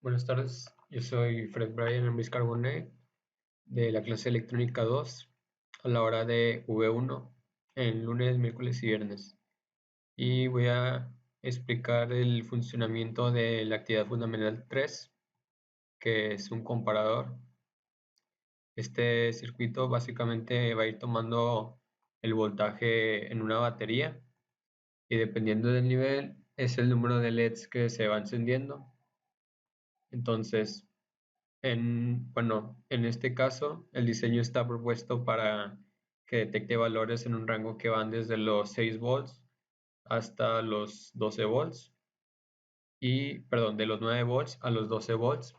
Buenas tardes, yo soy Fred Brian Luis Carbone de la clase Electrónica 2 a la hora de V1 en lunes, miércoles y viernes. Y voy a explicar el funcionamiento de la actividad fundamental 3, que es un comparador. Este circuito básicamente va a ir tomando el voltaje en una batería y dependiendo del nivel es el número de LEDs que se va encendiendo. Entonces, en este caso, el diseño está propuesto para que detecte valores en un rango que van desde los 6 volts hasta los 12 volts de los 9 volts a los 12 volts.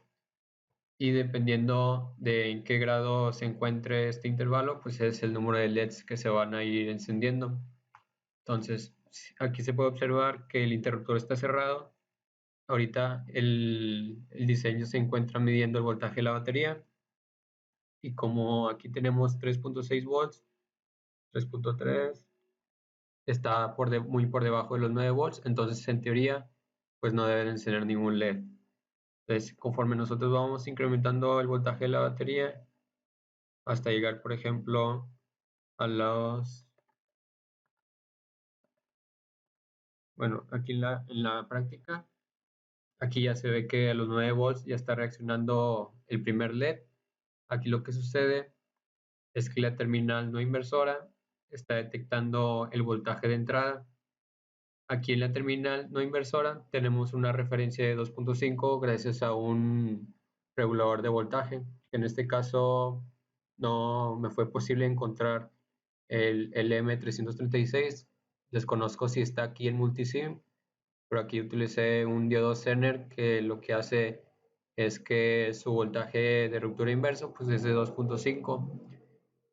Y dependiendo de en qué grado se encuentre este intervalo, pues es el número de LEDs que se van a ir encendiendo. Entonces, aquí se puede observar que el interruptor está cerrado. Ahorita el diseño se encuentra midiendo el voltaje de la batería. Y como aquí tenemos 3.6 volts, 3.3 está muy por debajo de los 9 volts, entonces en teoría pues no deben encender ningún LED. Entonces conforme nosotros vamos incrementando el voltaje de la batería hasta llegar por ejemplo a los, bueno, aquí en la práctica, aquí ya se ve que a los 9 volts ya está reaccionando el primer LED. Aquí lo que sucede es que la terminal no inversora está detectando el voltaje de entrada. Aquí en la terminal no inversora tenemos una referencia de 2.5 gracias a un regulador de voltaje. En este caso no me fue posible encontrar el LM336. Desconozco si está aquí en Multisim, pero aquí utilicé un diodo Zener que lo que hace es que su voltaje de ruptura inverso pues es de 2.5.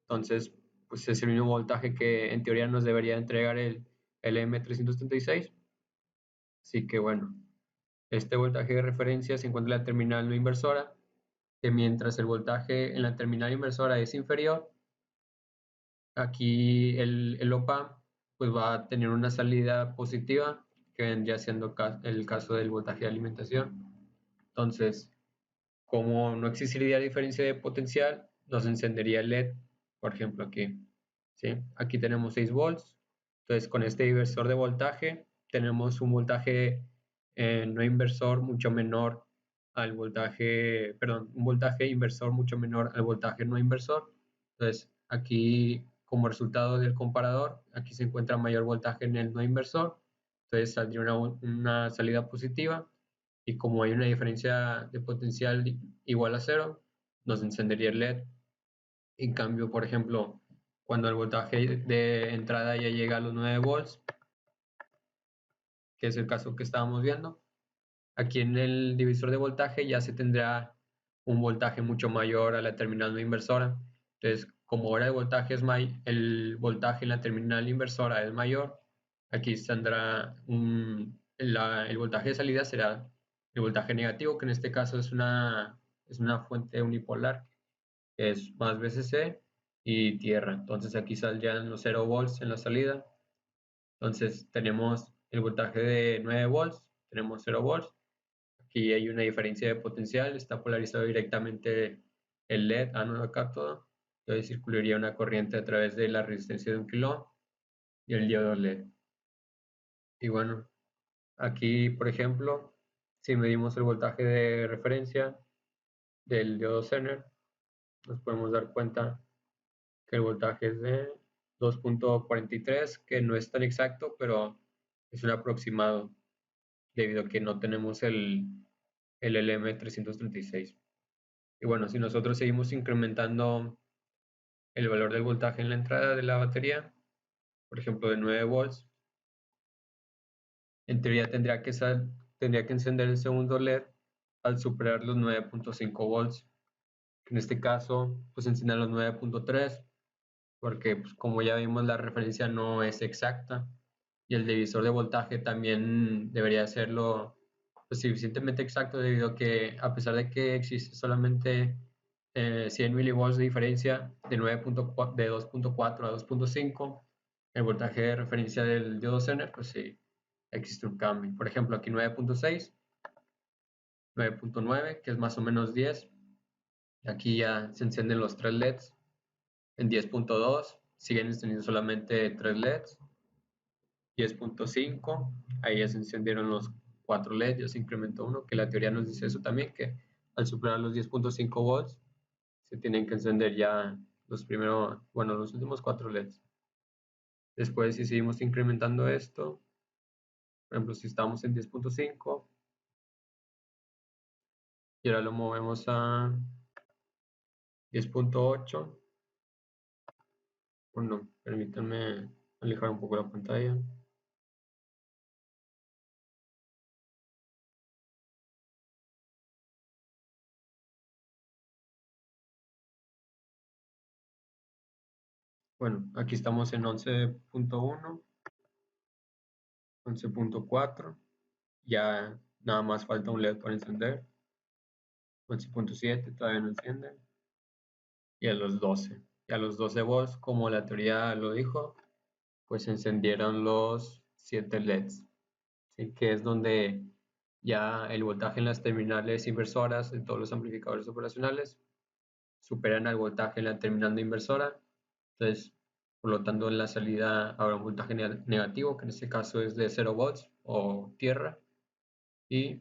Entonces pues es el mismo voltaje que en teoría nos debería entregar el LM336. Así que bueno, este voltaje de referencia se encuentra en la terminal no inversora, que mientras el voltaje en la terminal inversora es inferior, aquí el op-amp pues va a tener una salida positiva, que vendría siendo el caso del voltaje de alimentación. Entonces, como no existiría diferencia de potencial, nos encendería el LED, por ejemplo aquí. ¿Sí? Aquí tenemos 6 volts, entonces con este inversor de voltaje tenemos un voltaje no inversor mucho menor al voltaje, perdón, un voltaje inversor mucho menor al voltaje no inversor. Entonces aquí como resultado del comparador, aquí se encuentra mayor voltaje en el no inversor, entonces saldría una salida positiva y como hay una diferencia de potencial igual a cero, nos encendería el LED. En cambio, por ejemplo, cuando el voltaje de entrada ya llega a los 9 volts, que es el caso que estábamos viendo, aquí en el divisor de voltaje ya se tendrá un voltaje mucho mayor a la terminal no inversora. Entonces, como ahora el voltaje en la terminal inversora es mayor, aquí tendrá el voltaje de salida será el voltaje negativo, que en este caso es una fuente unipolar, que es más VCC y tierra. Entonces aquí saldrían los 0 volts en la salida. Entonces tenemos el voltaje de 9 volts, tenemos 0 volts. Aquí hay una diferencia de potencial, está polarizado directamente el LED ánodo a cátodo. Entonces circularía una corriente a través de la resistencia de 1 kilo y el diodo LED. Y bueno, aquí por ejemplo, si medimos el voltaje de referencia del diodo Zener, nos podemos dar cuenta que el voltaje es de 2.43, que no es tan exacto, pero es un aproximado debido a que no tenemos el LM336. Y bueno, si nosotros seguimos incrementando el valor del voltaje en la entrada de la batería, por ejemplo de 9 volts, en teoría tendría que encender el segundo LED al superar los 9.5 volts, que en este caso pues enciende los 9.3, porque pues, como ya vimos la referencia no es exacta y el divisor de voltaje también debería serlo pues, suficientemente exacto debido a que a pesar de que existe solamente 100 milivolts de diferencia de 2.4 a 2.5, el voltaje de referencia del diodo Zener, pues sí, existe un cambio. Por ejemplo, aquí 9.6 9.9, que es más o menos 10. Aquí ya se encienden los 3 LEDs. En 10.2 siguen encendiendo solamente 3 LEDs. 10.5, ahí ya se encendieron los 4 LEDs, ya se incrementó uno, que la teoría nos dice eso también, que al superar los 10.5 volts se tienen que encender ya los últimos 4 LEDs. Después, si seguimos incrementando esto, por ejemplo, si estamos en 10.5 y ahora lo movemos a 10.8, bueno, permítanme alejar un poco la pantalla. Bueno, aquí estamos en 11.1, 11.4, ya nada más falta un LED para encender. 11.7 todavía no enciende. Y a los 12. Y a los 12 volts, como la teoría lo dijo, pues se encendieron los 7 LEDs. ¿Sí? Que es donde ya el voltaje en las terminales inversoras de todos los amplificadores operacionales superan al voltaje en la terminal no inversora. Entonces, por lo tanto, en la salida habrá un voltaje negativo, que en este caso es de 0 volts o tierra. Y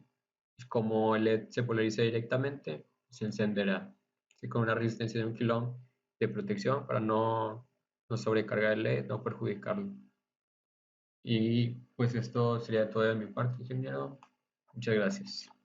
pues, como el LED se polariza directamente, se encenderá, ¿sí? Con una resistencia de 1 kilo ohm de protección para no sobrecargar el LED, no perjudicarlo. Y pues esto sería todo de mi parte, ingeniero. Muchas gracias.